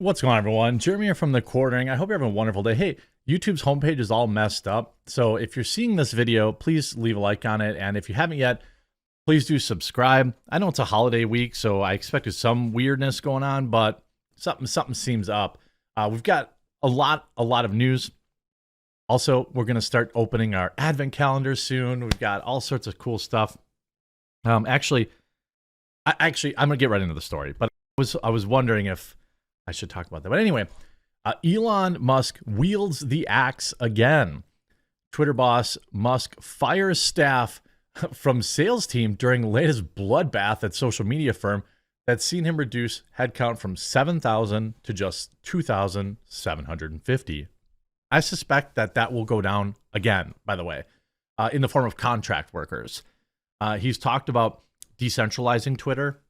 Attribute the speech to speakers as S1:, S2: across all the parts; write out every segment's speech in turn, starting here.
S1: What's going on, everyone? Jeremy here from The Quartering. I hope you're having a wonderful day. Hey, YouTube's homepage is all messed up. So if you're seeing this video, please leave a like on it. And if you haven't yet, please do subscribe. I know it's a holiday week, so I expected some weirdness going on, but something seems up. We've got a lot of news. Also, we're going to start opening our advent calendars soon. We've got all sorts of cool stuff. I'm going to get right into the story, but I was wondering if I should talk about that. But anyway, Elon Musk wields the axe again. Twitter boss Musk fires staff from sales team during latest bloodbath at social media firm that's seen him reduce headcount from 7,000 to just 2,750. I suspect that will go down again, by the way, in the form of contract workers. He's talked about decentralizing Twitter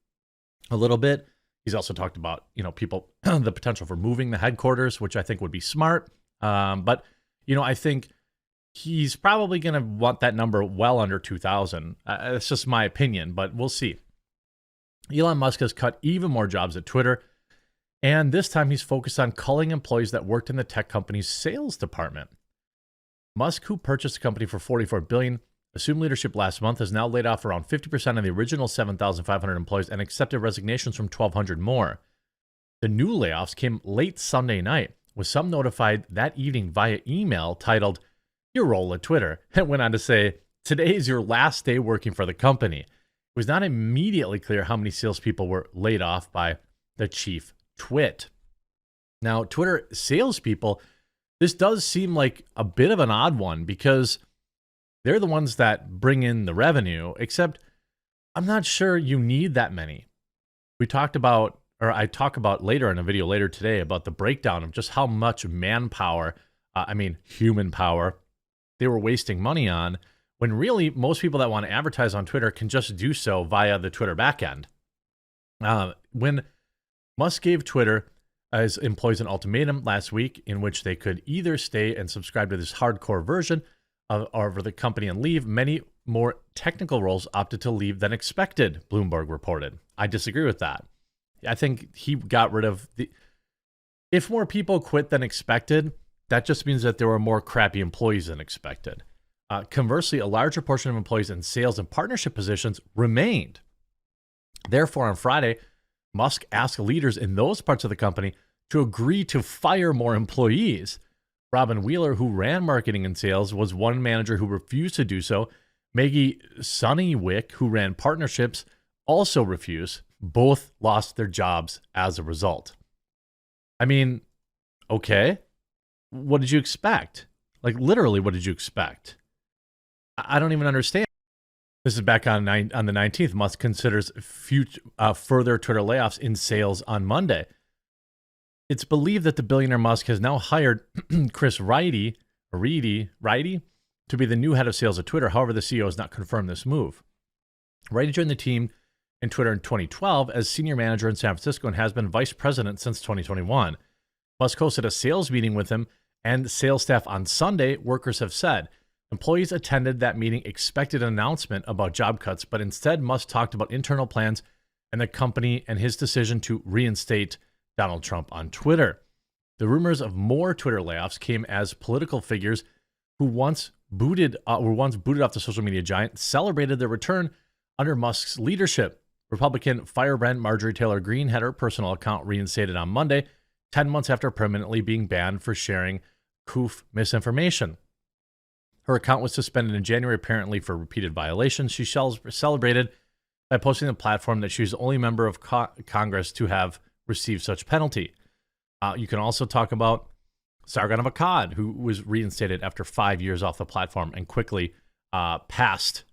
S1: a little bit. He's also talked about, people, the potential for moving the headquarters, which I think would be smart. But, I think he's probably going to want that number well under 2,000. It's just my opinion, but we'll see. Elon Musk has cut even more jobs at Twitter. And this time he's focused on culling employees that worked in the tech company's sales department. Musk, who purchased the company for $44 billion, assumed leadership last month, has now laid off around 50% of the original 7,500 employees and accepted resignations from 1,200 more. The new layoffs came late Sunday night, with some notified that evening via email titled, "Your role at Twitter," and went on to say, "Today is your last day working for the company." It was not immediately clear how many salespeople were laid off by the chief twit. Now, Twitter salespeople, this does seem like a bit of an odd one because they're the ones that bring in the revenue, except I'm not sure you need that many. I talk about later in a video later today about the breakdown of just how much manpower, human power, they were wasting money on, when really most people that want to advertise on Twitter can just do so via the Twitter backend. When Musk gave Twitter as employees an ultimatum last week in which they could either stay and subscribe to this hardcore version of the company and leave, many more technical roles opted to leave than expected, Bloomberg reported. I disagree with that. I think he got rid of if more people quit than expected, that just means that there were more crappy employees than expected. Conversely, a larger portion of employees in sales and partnership positions remained. Therefore, on Friday, Musk asked leaders in those parts of the company to agree to fire more employees. Robin Wheeler, who ran marketing and sales, was one manager who refused to do so. Maggie Sunnywick, who ran partnerships, also refused. Both lost their jobs as a result. Okay. What did you expect? Like, literally, what did you expect? I don't even understand. This is back on the 19th. Musk considers further Twitter layoffs in sales on Monday. It's believed that the billionaire Musk has now hired Chris Reedy to be the new head of sales at Twitter. However, the CEO has not confirmed this move. Reedy joined the team in Twitter in 2012 as senior manager in San Francisco and has been vice president since 2021. Musk hosted a sales meeting with him and sales staff on Sunday, workers have said. Employees attended that meeting expected an announcement about job cuts, but instead Musk talked about internal plans and the company and his decision to reinstate Donald Trump on Twitter. The rumors of more Twitter layoffs came as political figures who were once booted off the social media giant celebrated their return under Musk's leadership. Republican firebrand Marjorie Taylor Greene had her personal account reinstated on Monday, 10 months after permanently being banned for sharing COOF misinformation. Her account was suspended in January, apparently for repeated violations. She celebrated by posting on the platform that she was the only member of Congress to have received such penalty. You can also talk about Sargon who was reinstated after 5 years off the platform and quickly passed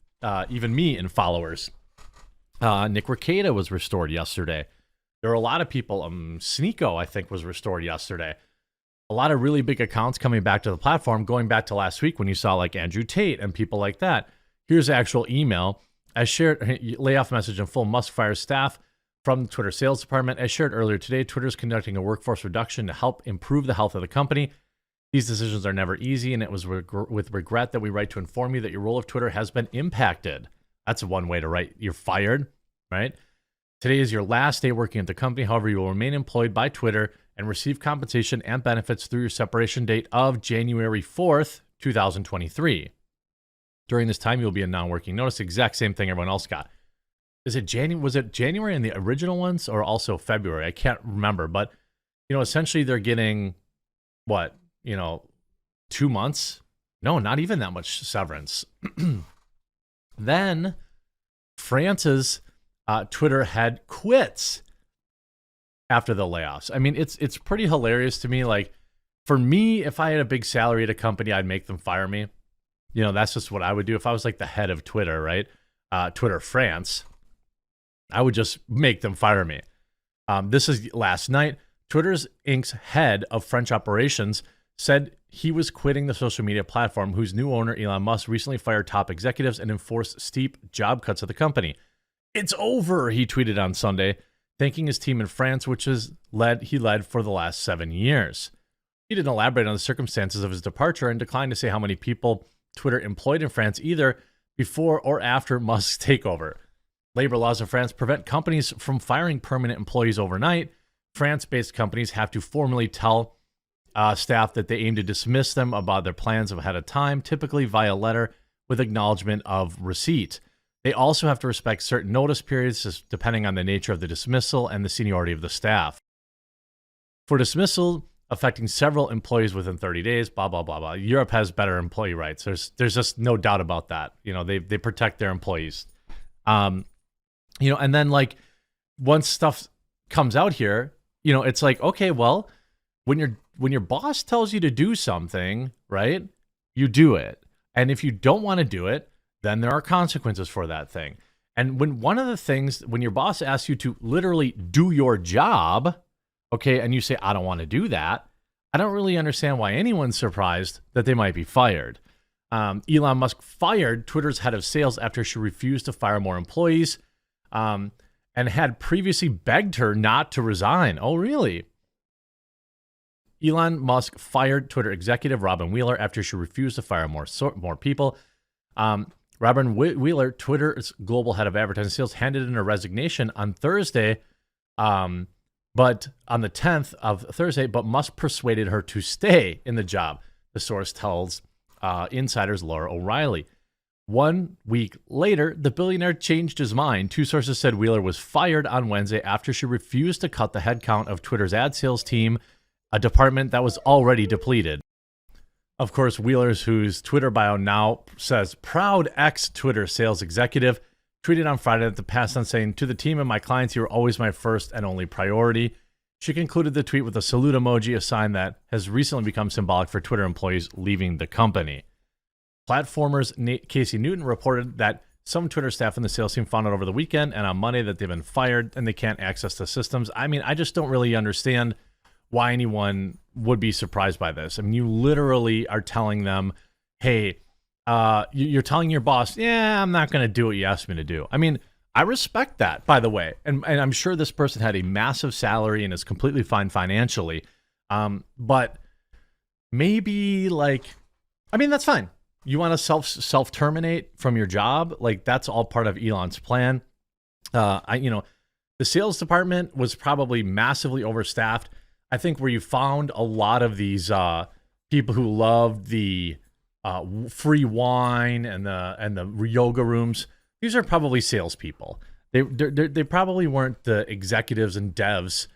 S1: even me in followers. Nick Rekieta was restored yesterday. There are a lot of people. Sneeko, I think, was restored yesterday. A lot of really big accounts coming back to the platform, going back to last week when you saw like Andrew Tate and people like that. Here's the actual email. As shared, layoff message in full, Musk fires staff from the Twitter sales department. As shared earlier today, Twitter is conducting a workforce reduction to help improve the health of the company. These decisions are never easy, and it was with regret that we write to inform you that your role of Twitter has been impacted. That's one way to write. You're fired, right? Today is your last day working at the company. However, you will remain employed by Twitter and receive compensation and benefits through your separation date of January 4th, 2023. During this time, you'll be in non-working notice. Exact same thing everyone else got. Was it January in the original ones or also February? I can't remember, but essentially they're getting what, 2 months? No, not even that much severance. Then France's Twitter head quits after the layoffs. I mean, it's pretty hilarious to me. Like, for me, if I had a big salary at a company, I'd make them fire me. That's just what I would do. If I was like the head of Twitter, right? Twitter France, I would just make them fire me. This is last night. Twitter's Inc.'s head of French operations said he was quitting the social media platform, whose new owner, Elon Musk, recently fired top executives and enforced steep job cuts at the company. "It's over," he tweeted on Sunday, thanking his team in France, which he led for the last 7 years. He didn't elaborate on the circumstances of his departure and declined to say how many people Twitter employed in France either before or after Musk's takeover. Labor laws in France prevent companies from firing permanent employees overnight. France-based companies have to formally tell staff that they aim to dismiss them about their plans ahead of time, typically via letter with acknowledgement of receipt. They also have to respect certain notice periods depending on the nature of the dismissal and the seniority of the staff. For dismissal affecting several employees within 30 days, blah, blah, blah, blah. Europe has better employee rights. There's just no doubt about that. They protect their employees. And then like once stuff comes out here, it's like, okay, well, when your boss tells you to do something, right, you do it. And if you don't want to do it, then there are consequences for that thing. And when your boss asks you to literally do your job, okay, and you say, I don't want to do that, I don't really understand why anyone's surprised that they might be fired. Elon Musk fired Twitter's head of sales after she refused to fire more employees and had previously begged her not to resign. Oh, really? Elon Musk fired Twitter executive Robin Wheeler after she refused to fire more people. Robin Wheeler, Twitter's global head of advertising sales, handed in her resignation on Thursday, but on the 10th of Thursday, but Musk persuaded her to stay in the job, the source tells insiders Laura O'Reilly. 1 week later, the billionaire changed his mind. Two sources said Wheeler was fired on Wednesday after she refused to cut the headcount of Twitter's ad sales team, a department that was already depleted. Of course, Wheeler's, whose Twitter bio now says proud ex-Twitter sales executive, tweeted on Friday that the passed on saying, "To the team and my clients, you are always my first and only priority." She concluded the tweet with a salute emoji, a sign that has recently become symbolic for Twitter employees leaving the company. Platformer's Casey Newton reported that some Twitter staff in the sales team found out over the weekend and on Monday that they've been fired and they can't access the systems. I mean, I just don't really understand why anyone would be surprised by this. I mean, you literally are telling them, hey, you're telling your boss, yeah, I'm not going to do what you asked me to do. I mean, I respect that, by the way. And I'm sure this person had a massive salary and is completely fine financially. But maybe that's fine. You want to self-terminate from your job? Like, that's all part of Elon's plan. The sales department was probably massively overstaffed. I think where you found a lot of these people who loved the free wine and the yoga rooms, these are probably salespeople. They probably weren't the executives and devs,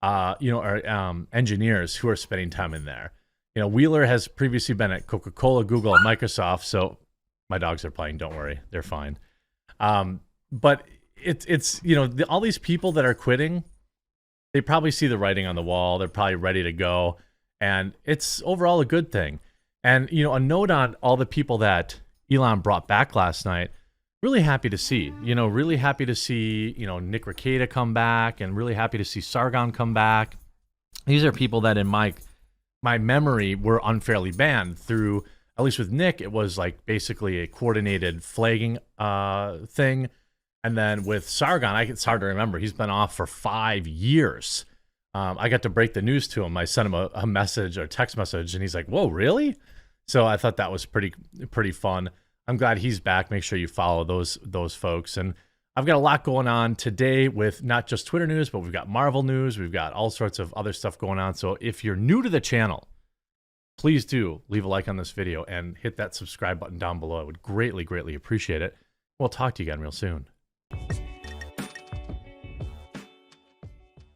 S1: or engineers who are spending time in there. Wheeler has previously been at Coca-Cola, Google, and Microsoft. So my dogs are playing. Don't worry, they're fine. But it's all these people that are quitting, they probably see the writing on the wall. They're probably ready to go, and it's overall a good thing. And a note on all the people that Elon brought back last night. Really happy to see. Really happy to see Nick Rekieta come back, and really happy to see Sargon come back. These are people that in my memory were unfairly banned through, at least with Nick, it was like basically a coordinated flagging thing. And then with Sargon, it's hard to remember. He's been off for 5 years. I got to break the news to him. I sent him a message or text message, and he's like, whoa, really? So I thought that was pretty fun. I'm glad he's back. Make sure you follow those folks. And I've got a lot going on today with not just Twitter news, but we've got Marvel news. We've got all sorts of other stuff going on. So if you're new to the channel, please do leave a like on this video and hit that subscribe button down below. I would greatly, greatly appreciate it. We'll talk to you again real soon.